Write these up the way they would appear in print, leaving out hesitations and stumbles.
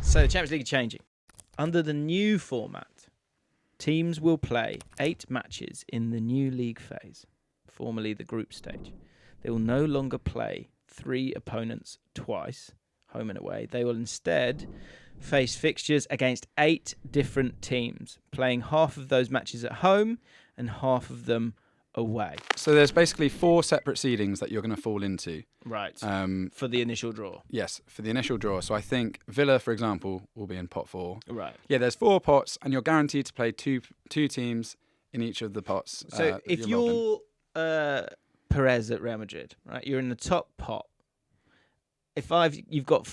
So the Champions League is changing. Under the new format, teams will play 8 matches in the new league phase, formerly the group stage. They will no longer play 3 opponents twice, home and away. They will instead face fixtures against 8 different teams, playing half of those matches at home and half of them away. So there's basically 4 separate seedings that you're going to fall into. Right. For the initial draw. Yes, for the initial draw. So I think Villa, for example, will be in pot 4. Right. Yeah, there's 4 pots, and you're guaranteed to play two teams in each of the pots. So if you're Perez at Real Madrid, right, you're in the top pot. You've got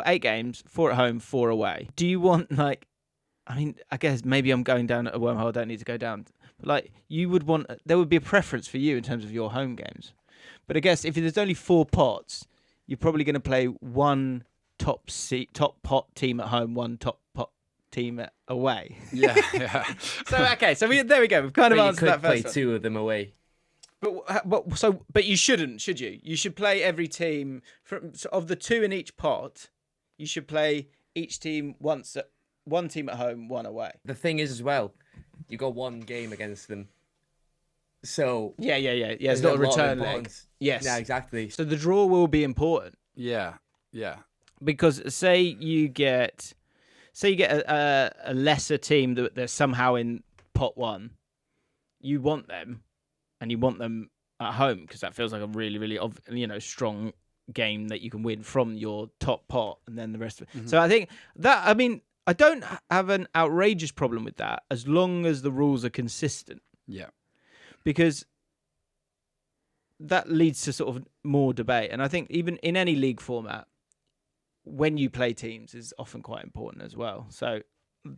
8 games, 4 at home, 4 away. Do you want I guess maybe I'm going down a wormhole. I don't need to go down. But you would want, there would be a preference for you in terms of your home games. But I guess if there's only 4 pots, you're probably going to play 1 top pot team at home, 1 top pot team away. Yeah. So there we go. We've kind of answered that first. You could play 2 of them away. But you shouldn't, should you? You should play every team of the 2 in each pot. You should play each team once. 1 team at home, 1 away. The thing is as well, you got 1 game against them. So yeah. It's not a return leg. Yes. Yeah, exactly. So the draw will be important. Yeah. Because say you get a lesser team that they're somehow in pot 1, you want them, and you want them at home because that feels like a really, really strong game that you can win from your top pot, and then the rest of it. Mm-hmm. So I think that I don't have an outrageous problem with that as long as the rules are consistent. Yeah. Because that leads to sort of more debate. And I think even in any league format, when you play teams is often quite important as well. So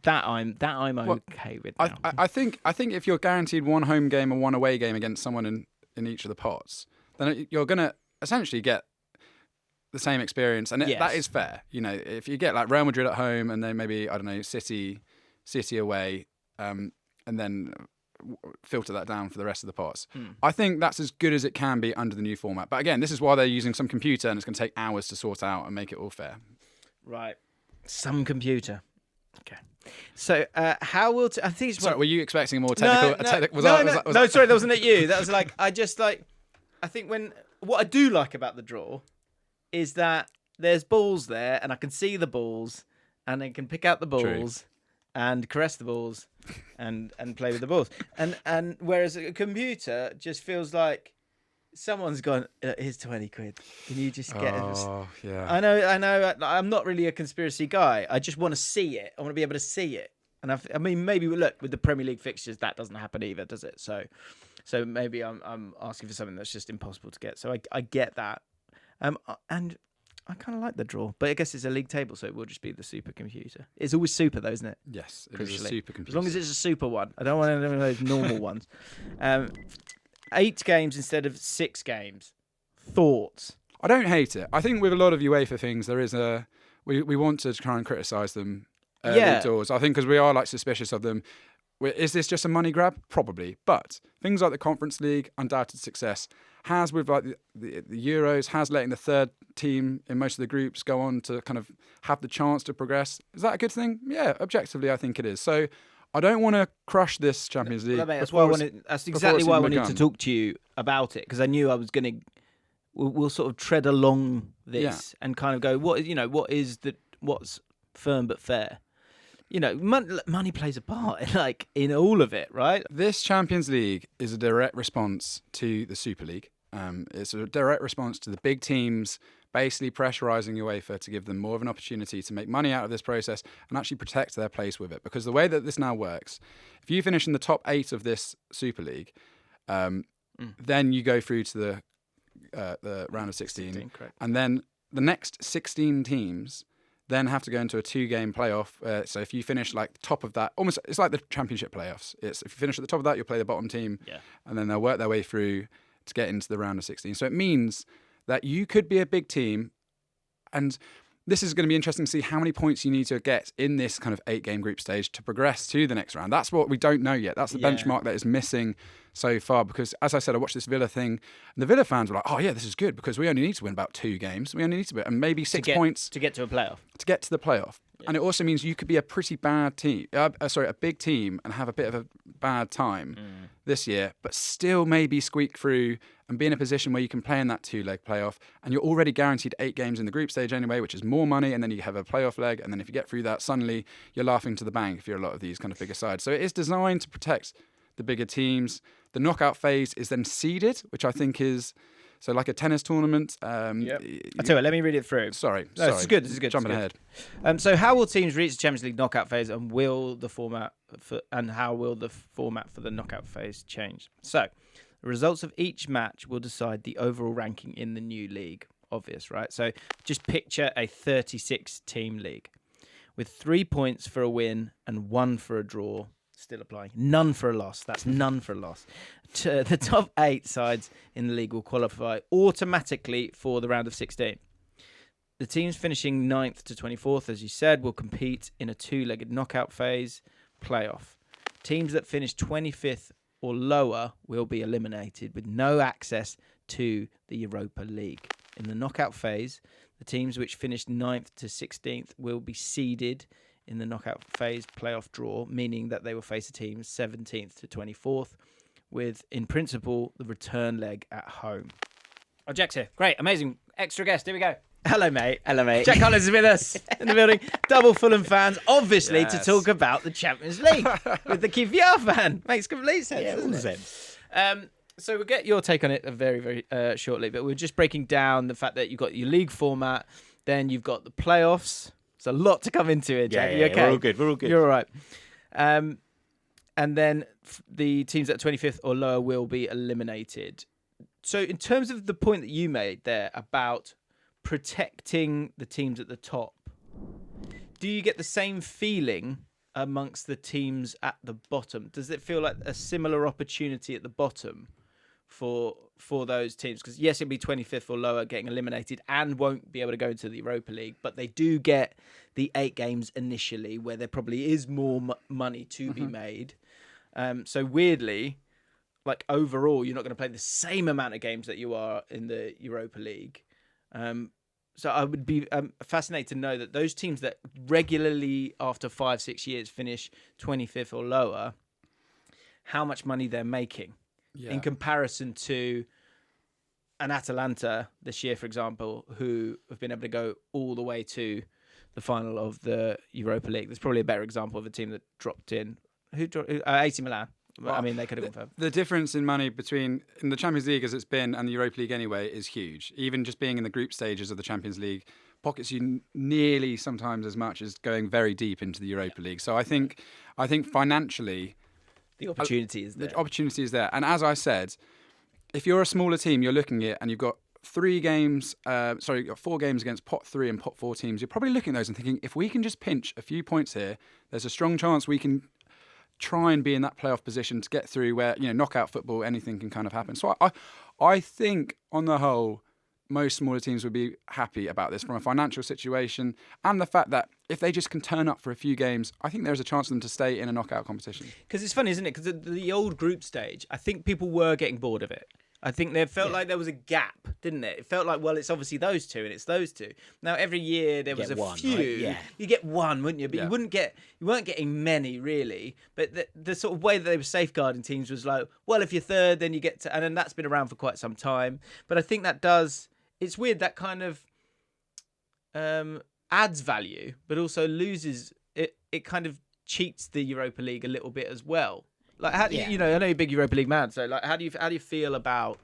that I'm okay with now. I think if you're guaranteed 1 home game and 1 away game against someone in each of the pots, then you're going to essentially get the same experience, and that is fair. If you get Real Madrid at home and then maybe City away, and then filter that down for the rest of the pots. I think that's as good as it can be under the new format. But again, this is why they're using some computer, and it's going to take hours to sort out and make it all fair. Right, some computer. Okay. So how will I think? Sorry, were you expecting a more technical? No, sorry, that wasn't at you. That was I think what I do like about the draw is that there's balls there, and I can see the balls, and I can pick out the balls and caress the balls and play with the balls. And whereas a computer just feels like someone's gone, here's 20 quid. Can you just get it? Oh, yeah. I know. I'm not really a conspiracy guy. I just want to see it. I want to be able to see it. And maybe look, with the Premier League fixtures, that doesn't happen either, does it? So maybe I'm asking for something that's just impossible to get. So I get that. And I kind of like the draw, but I guess it's a league table, so it will just be the supercomputer. It's always super, though, isn't it? Yes, it is a supercomputer. As long as it's a super one. I don't want any of those normal ones. 8 games instead of 6 games. Thoughts? I don't hate it. I think with a lot of UEFA things, there is we want to try and criticise them early doors. I think because we are suspicious of them. Is this just a money grab? Probably. But things like the Conference League, undoubted success, has with the Euros, has letting the third team in most of the groups go on to kind of have the chance to progress. Is that a good thing? Yeah, objectively, I think it is. So I don't want to crush this Champions League. That's exactly why I wanted to talk to you about it, because I knew I was going to. We'll sort of tread along this and kind of go, what's firm but fair. Money plays a part, in all of it, right? This Champions League is a direct response to the Super League. It's a direct response to the big teams basically pressurising UEFA to give them more of an opportunity to make money out of this process and actually protect their place with it. Because the way that this now works, if you finish in the top 8 of this Super League, then you go through to the round of 16 and then the next 16 teams then have to go into a 2-game playoff. So if you finish top of that, almost it's like the Championship playoffs. If you finish at the top of that, you'll play the bottom team, and then they'll work their way through to get into the round of 16. So it means that you could be a big team, and this is going to be interesting to see how many points you need to get in this kind of 8-game group stage to progress to the next round. That's what we don't know yet. That's the benchmark that is missing so far, because as I said, I watched this Villa thing, and the Villa fans were like, "Oh yeah, this is good because we only need to win about 2 games. We only need to win, and maybe 6 points to get to a playoff. To get to the playoff." Yeah. And it also means you could be a pretty bad team, a big team, and have a bit of a bad time this year, but still maybe squeak through and be in a position where you can play in that 2-leg playoff, and you're already guaranteed 8 games in the group stage anyway, which is more money, and then you have a playoff leg, and then if you get through that, suddenly you're laughing to the bank if you're a lot of these kind of bigger sides. So it is designed to protect the bigger teams. The knockout phase is then seeded, which I think is so like a tennis tournament. I tell you what, let me read it through. Sorry. This is good. Jumping ahead. So how will teams reach the Champions League knockout phase, and how will the format for the knockout phase change? So the results of each match will decide the overall ranking in the new league. Obvious, right? So just picture a 36-team league with 3 points for a win and 1 for a draw. Still applying. None for a loss. That's none for a loss. The top 8 sides in the league will qualify automatically for the round of 16. The teams finishing 9th to 24th, as you said, will compete in a 2-legged knockout phase playoff. Teams that finish 25th or lower will be eliminated with no access to the Europa League. In the knockout phase, the teams which finished 9th to 16th will be seeded in the knockout phase playoff draw, meaning that they will face a team 17th to 24th with, in principle, the return leg at home. Oh, Jack's here. Great, amazing. Extra guest. Here we go. Hello, mate. Hello, mate. Jack Collins is with us in the building. Double Fulham fans, obviously, to talk about the Champions League with the QPR fan. Makes complete sense, doesn't it? So we'll get your take on it very, very shortly, but we're just breaking down the fact that you've got your league format, then you've got the playoffs. There's a lot to come into it, Jack. Yeah, you okay? We're all good. You're all right. And then the teams at 25th or lower will be eliminated. So in terms of the point that you made there about protecting the teams at the top, do you get the same feeling amongst the teams at the bottom? Does it feel like a similar opportunity at the bottom for those teams? Because yes, it'll be 25th or lower getting eliminated and won't be able to go into the Europa League, but they do get the 8 games initially where there probably is more money to be made. So weirdly, like overall, you're not going to play the same amount of games that you are in the Europa League. So I would be fascinated to know that those teams that regularly after 5-6 years finish 25th or lower, how much money they're making. Yeah. In comparison to an Atalanta this year, for example, who have been able to go all the way to the final of the Europa League. There's probably a better example of a team that dropped in. Who dropped? AC Milan. Well, I mean, they could have gone further. The difference in money between in the Champions League as it's been and the Europa League anyway is huge. Even just being in the group stages of the Champions League pockets you nearly sometimes as much as going very deep into the Europa League. So I think financially, the opportunity is there. The opportunity is there. And as I said, if you're a smaller team, you're looking at it and you've got 4 games against pot 3 and pot 4 teams, you're probably looking at those and thinking, if we can just pinch a few points here, there's a strong chance we can try and be in that playoff position to get through where, knockout football, anything can kind of happen. So I think on the whole, most smaller teams would be happy about this from a financial situation and the fact that if they just can turn up for a few games, I think there's a chance for them to stay in a knockout competition. Because it's funny, isn't it? Because the old group stage, I think people were getting bored of it. I think they felt like there was a gap, didn't it? It felt like, well, it's obviously those two and it's those two. Now, every year there was a few. Right? Yeah. You get one, wouldn't you? But you weren't getting many, really. But the sort of way that they were safeguarding teams was like, well, if you're third, then you get to... And then that's been around for quite some time. But I think that does... It's weird, that kind of adds value, but also loses... It kind of cheats the Europa League a little bit as well. Like, how do you, I know you're a big Europa League man, so like, how do you feel about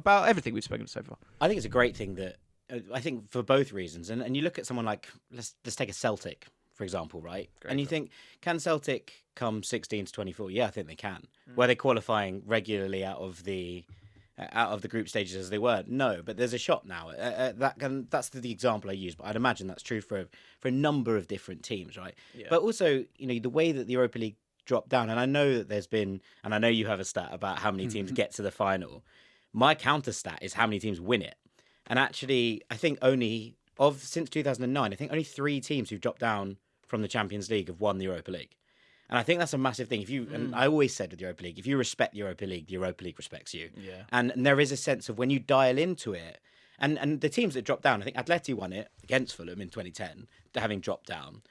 everything we've spoken so far? I think it's a great thing that I think for both reasons, and you look at someone like let's take a Celtic for example, right? Great and you think, can Celtic come 16 to 24? Yeah, I think they can. Were they qualifying regularly out of the group stages as they were? No, but there's a shot now. That's the example I use, but I'd imagine that's true for a number of different teams, right? Yeah. But also, the way that the Europa League dropped down, and I know that there's been, and I know you have a stat about how many teams get to the final. My counter stat is how many teams win it. And actually, I think since 2009, I think only 3 teams who've dropped down from the Champions League have won the Europa League. And I think that's a massive thing. And I always said with the Europa League, if you respect the Europa League respects you. Yeah. And there is a sense of when you dial into it, and the teams that dropped down, I think Atleti won it against Fulham in 2010, having dropped down.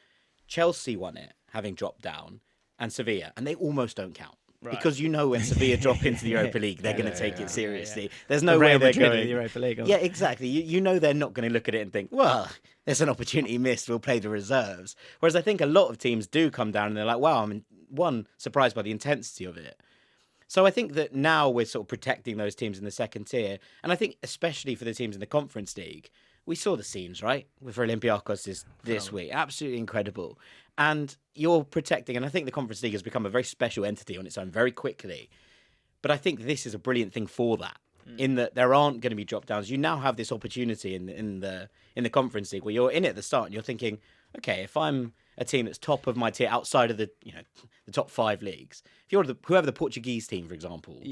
Chelsea won it, having dropped down, and Sevilla, and they almost don't count. Right. Because when Sevilla drop into the Europa League, they're going to take it seriously. There's no The way Real they're Madrid going. in the Europa League. Yeah, exactly. You know they're not going to look at it and think, well, there's an opportunity missed. We'll play the reserves. Whereas I think a lot of teams do come down and they're like, wow, I'm surprised by the intensity of it. So I think that now we're sort of protecting those teams in the second tier. And I think especially for the teams in the Conference League, we saw the scenes, right? With Olympiacos this week. Absolutely incredible. And you're protecting, and I think the Conference League has become a very special entity on its own very quickly. But I think this is a brilliant thing for that, in that there aren't going to be drop downs. You now have this opportunity in the Conference League where you're in it at the start and you're thinking, okay, if I'm a team that's top of my tier outside of the top 5 leagues, if you're whoever the Portuguese team, for example,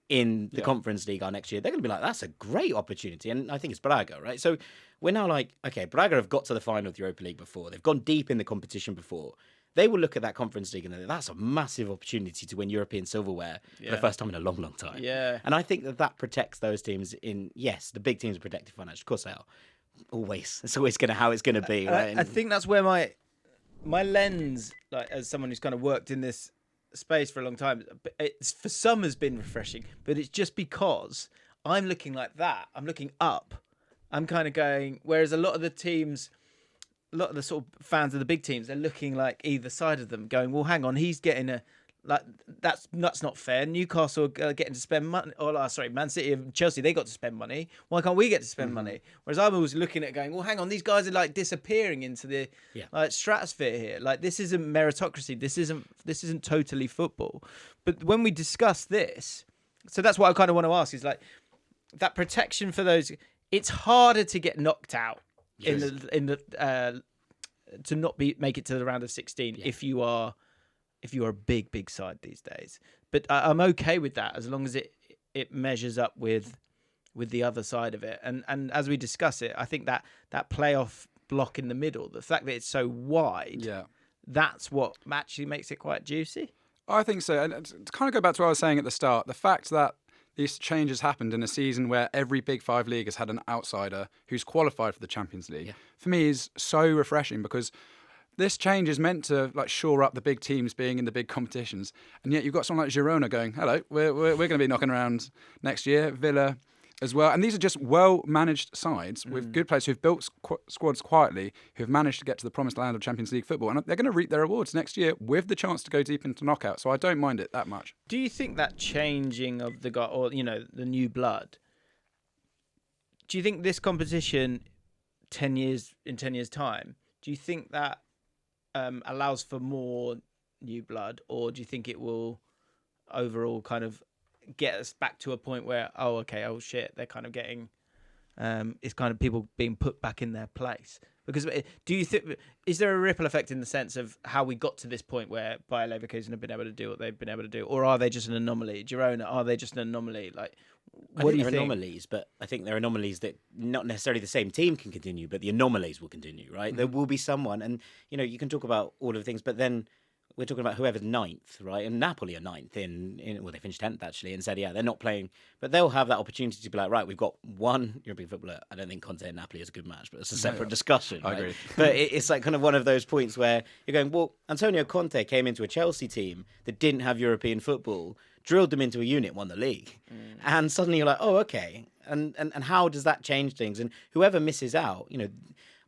in the Conference League are next year, they're going to be like, that's a great opportunity. And I think it's Braga, right? So we're now like, okay, Braga have got to the final of the Europa League before. They've gone deep in the competition before. They will look at that Conference League and think, that's a massive opportunity to win European silverware for the first time in a long, long time. Yeah. And I think that protects those teams yes, the big teams are protected financially. Of course they are. Always. It's always how it's going to be, right? I think that's where my lens, like as someone who's kind of worked in this space for a long time, it's for some has been refreshing, but it's just because I'm looking like that. I'm looking up. I'm kind of going, whereas a lot of the teams, a lot of the sort of fans of the big teams, they're looking like either side of them going, well, hang on, he's getting that's not fair. Newcastle are getting to spend money, Man City and Chelsea, they got to spend money. Why can't we get to spend money? Whereas I'm always looking at it going, well, hang on, these guys are like disappearing into the stratosphere here. Like this isn't meritocracy. This isn't totally football. But when we discuss this, so that's what I kind of want to ask is like that protection for those. It's harder to get knocked out in the to not make it to the round of 16 if you are a big side these days. But I'm okay with that as long as it measures up with the other side of it. And as we discuss it, I think that playoff block in the middle, the fact that it's so wide, that's what actually makes it quite juicy. I think so. And to kind of go back to what I was saying at the start, the fact that these changes happened in a season where every Big Five league has had an outsider who's qualified for the Champions League, for me is so refreshing because this change is meant to like shore up the big teams being in the big competitions, and yet you've got someone like Girona going, "Hello, we're going to be knocking around next year." Villa as well, and these are just well-managed sides with good players who've built squads quietly, who've managed to get to the promised land of Champions League football, and they're going to reap their rewards next year with the chance to go deep into knockout. So I don't mind it that much. Do you think that changing of the guy, or the new blood? Do you think this competition, 10 years time, do you think that allows for more new blood, or do you think it will overall kind of get us back to a point where they're kind of getting it's kind of people being put back in their place? Because do you think, is there a ripple effect in the sense of how we got to this point where Bayer Leverkusen have been able to do what they've been able to do, or are they just an anomaly? Girona, are they just an anomaly? Like, what do you think? Anomalies, but I think they're anomalies that not necessarily the same team can continue, but the anomalies will continue, right? There will be someone, and you can talk about all of the things, but then we're talking about whoever's ninth, right? And Napoli are ninth well, they finished 10th actually, and said, they're not playing, but they'll have that opportunity to be like, right, we've got one European footballer. I don't think Conte and Napoli is a good match, but it's a separate discussion. I right? agree. But it's like kind of one of those points where you're going, well, Antonio Conte came into a Chelsea team that didn't have European football, drilled them into a unit, won the league. And suddenly you're like, oh, okay. And how does that change things? And whoever misses out,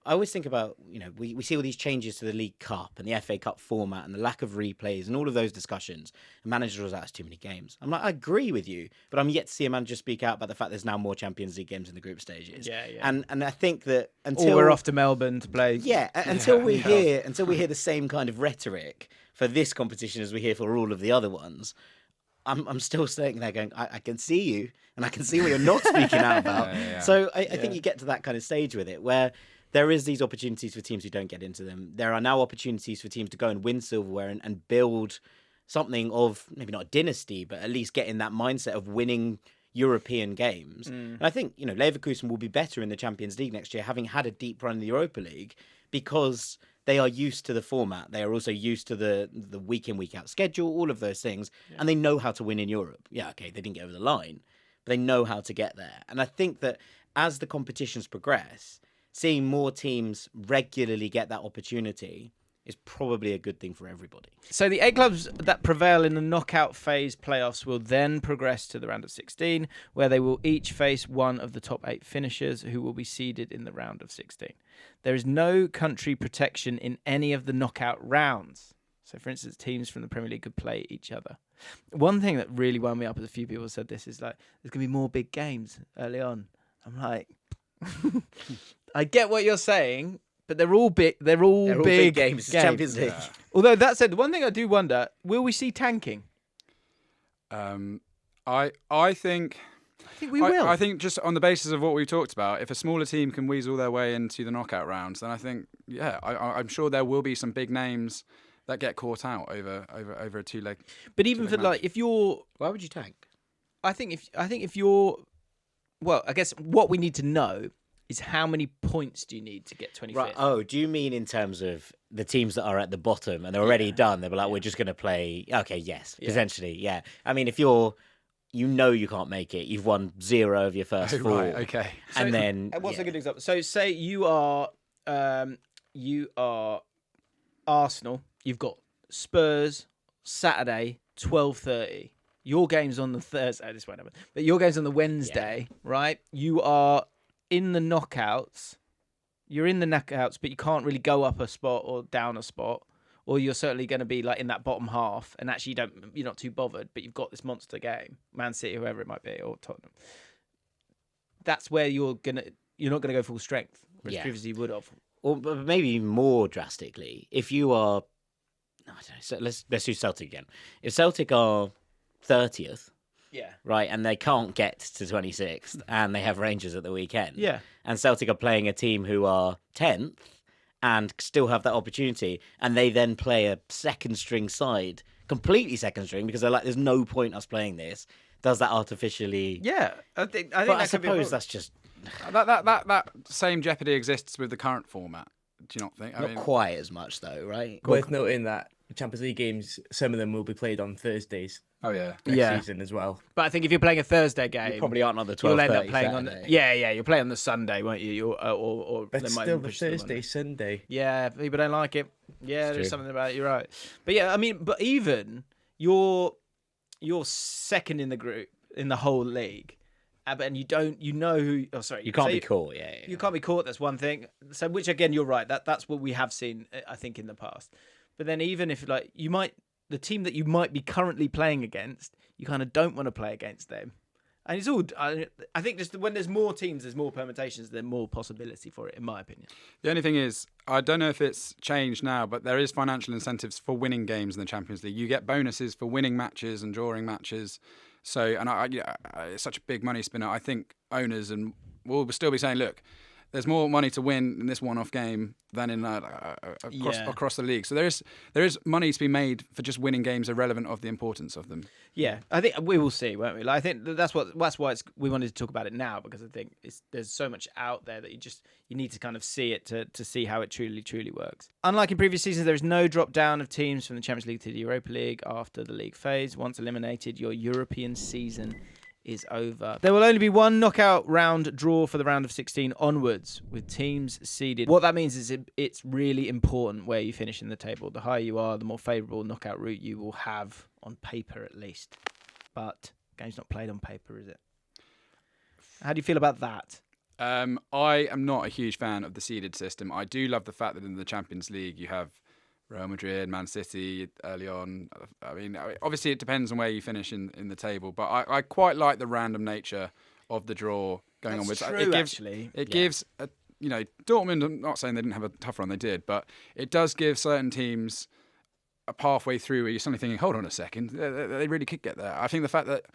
I always think about, we see all these changes to the League Cup and the FA Cup format and the lack of replays and all of those discussions. And managers are that's too many games. I'm like, I agree with you, but I'm yet to see a manager speak out about the fact there's now more Champions League games in the group stages. Yeah. And I think that until we're off to Melbourne to play. Yeah, until we hear the same kind of rhetoric for this competition as we hear for all of the other ones, I'm still sitting there going, I can see you, and I can see what you're not speaking out about. So I think you get to that kind of stage with it where there is these opportunities for teams who don't get into them. There are now opportunities for teams to go and win silverware and build something of maybe not a dynasty, but at least get in that mindset of winning European games. And I think, Leverkusen will be better in the Champions League next year, having had a deep run in the Europa League, because they are used to the format. They are also used to the week in, week out schedule, all of those things, and they know how to win in Europe. Yeah, okay, they didn't get over the line, but they know how to get there. And I think that as the competitions progress, seeing more teams regularly get that opportunity is probably a good thing for everybody. So the 8 clubs that prevail in the knockout phase playoffs will then progress to the round of 16, where they will each face one of the top 8 finishers who will be seeded in the round of 16. There is no country protection in any of the knockout rounds. So, for instance, teams from the Premier League could play each other. One thing that really wound me up, as a few people said this, is like, there's going to be more big games early on. I'm like, I get what you're saying, but they're all big. They're all big games. It's Champions League. Yeah. Although that said, the one thing I do wonder: will we see tanking? I think We will. I think just on the basis of what we talked about, if a smaller team can weasel their way into the knockout rounds, then I think, I'm sure there will be some big names that get caught out over a two-leg. But even for match. like, if you're, Why would you tank? I think if you're, well, I guess what we need to know is how many points do you need to get 25th? Right. Oh, do you mean in terms of the teams that are at the bottom and they're already done? They'll be like, we're just going to play. Okay, yes, potentially, yeah. I mean, if you're, you can't make it. You've won 0 of your first 4. Right, okay. And then What's a good example? So say you are Arsenal. You've got Spurs Saturday 12:30. Your game's on the Thursday. This won't happen. But your game's on the Wednesday, right? You are in the knockouts. You're in the knockouts, but you can't really go up a spot or down a spot, or you're certainly going to be like in that bottom half. And actually, you're not too bothered. But you've got this monster game, Man City, whoever it might be, or Tottenham. That's where you're not gonna go full strength, whereas previously you would have. or maybe more drastically, if you are, I don't know, so let's do Celtic again. If Celtic are 30th, right, and they can't get to 26th, and they have Rangers at the weekend, and Celtic are playing a team who are 10th and still have that opportunity, and they then play a second string side, completely second string, because they're like, there's no point us playing this. Does that artificially? Yeah, I think. But I suppose that's just That same jeopardy exists with the current format. Do you not think? not quite as much, though, right? Worth noting that the Champions League games, some of them will be played on Thursdays. Oh yeah, next season as well. But I think if you're playing a Thursday game, You probably aren't on the 12th. you'll end up playing on. You'll play on the Sunday, won't you? Or But they might still, even the push to Monday. Thursday, Sunday. Yeah, people don't like it. Yeah, there's true. something about it. You're right. But yeah, I mean, but even you're second in the group in the whole league, and you don't, who? Oh, sorry, You can't be caught. Yeah. You can't be caught. That's one thing. So, which again, you're right. That's what we have seen, I think, in the past. But then, even if like the team that you might be currently playing against, you kind of don't want to play against them. And it's all. I think just when there's more teams, there's more permutations, there's more possibility for it, in my opinion. The only thing is, I don't know if it's changed now, but there is financial incentives for winning games in the Champions League. You get bonuses for winning matches and drawing matches. So, and it's such a big money spinner. I think owners will still be saying, look, there's more money to win in this one-off game than in across the league. So there is money to be made for just winning games, irrelevant of the importance of them. Yeah, I think we will see, won't we? Like, I think that's why we wanted to talk about it now, because I think there's so much out there that you need to kind of see it to see how it truly works. Unlike in previous seasons, there is no drop down of teams from the Champions League to the Europa League after the league phase. Once eliminated, your European season is over. There will only be one knockout round draw for the round of 16 onwards, with teams seeded. What that means is it's really important where you finish in the table. The higher you are, the more favourable knockout route you will have, on paper at least. But game's not played on paper, is it? How do you feel about that? I am not a huge fan of the seeded system. I do love the fact that in the Champions League you have Real Madrid, Man City early on. I mean, obviously it depends on where you finish in the table, but I quite like the random nature of the draw going on. That's With true, it gives Dortmund. I'm not saying they didn't have a tough run, they did, but it does give certain teams a pathway through where you're suddenly thinking, hold on a second, they really could get there. I think the fact that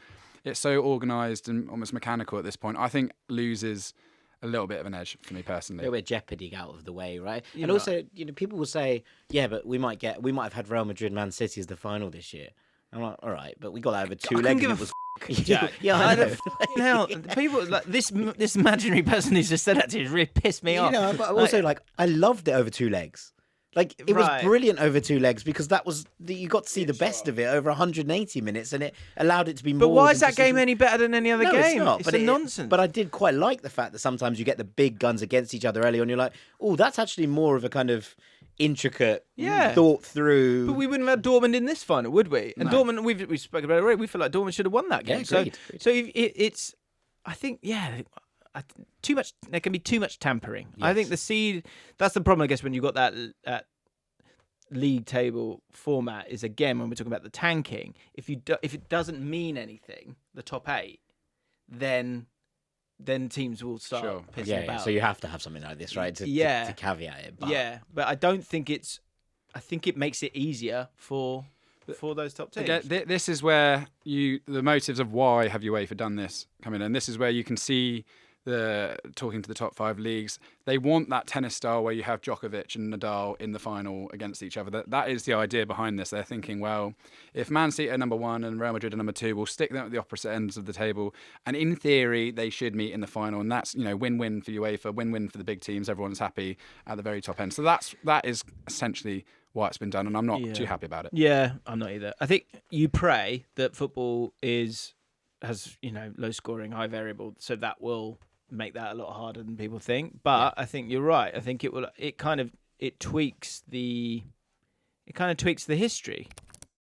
it's so organised and almost mechanical at this point, I think loses a little bit of an edge for me personally. A little bit of jeopardy out of the way, right? And also, people will say, yeah, but we might have had Real Madrid, Man City as the final this year. I'm like, all right, but we got that over 2 legs. Give and a it was Jack. yeah, I know. Now, people like this imaginary person who's just said that to you really pissed me off. But also, I loved it over 2 legs. Like, it was Right. brilliant over 2 legs because you got to see the best of it over 180 minutes, and it allowed it to be more. But why is than that just game any better than any other No, game? it's not. It's nonsense. But I did quite like the fact that sometimes you get the big guns against each other early on. You're like, oh, that's actually more of a kind of intricate, thought through. But we wouldn't have had Dortmund in this final, would we? And No. Dortmund, we've spoken about it already. We feel like Dortmund should have won that game. Yeah, agreed. So it's, I think, too much. There can be too much tampering. I think the seed. That's the problem, I guess, when you got that league table format. Is again when we're talking about the tanking. If it doesn't mean anything, the top 8, then teams will start pissing about. So you have to have something like this, right? To caveat it. But... but I don't think it's. I think it makes it easier for those top teams. Again, this is where the motives of why have UEFA done this come in, and this is where you can see talking to the top 5 leagues. They want that tennis style where you have Djokovic and Nadal in the final against each other. That is the idea behind this. They're thinking, well, if Man City are number 1 and Real Madrid are number 2, we'll stick them at the opposite ends of the table, and in theory they should meet in the final, and that's win-win for UEFA, win-win for the big teams. Everyone's happy at the very top end. So that is essentially why it's been done, and I'm not too happy about it. Yeah, I'm not either. I think you pray that football has low scoring, high variable, so that will make that a lot harder than people think. But I think you're right. I think it will. It kind of tweaks the history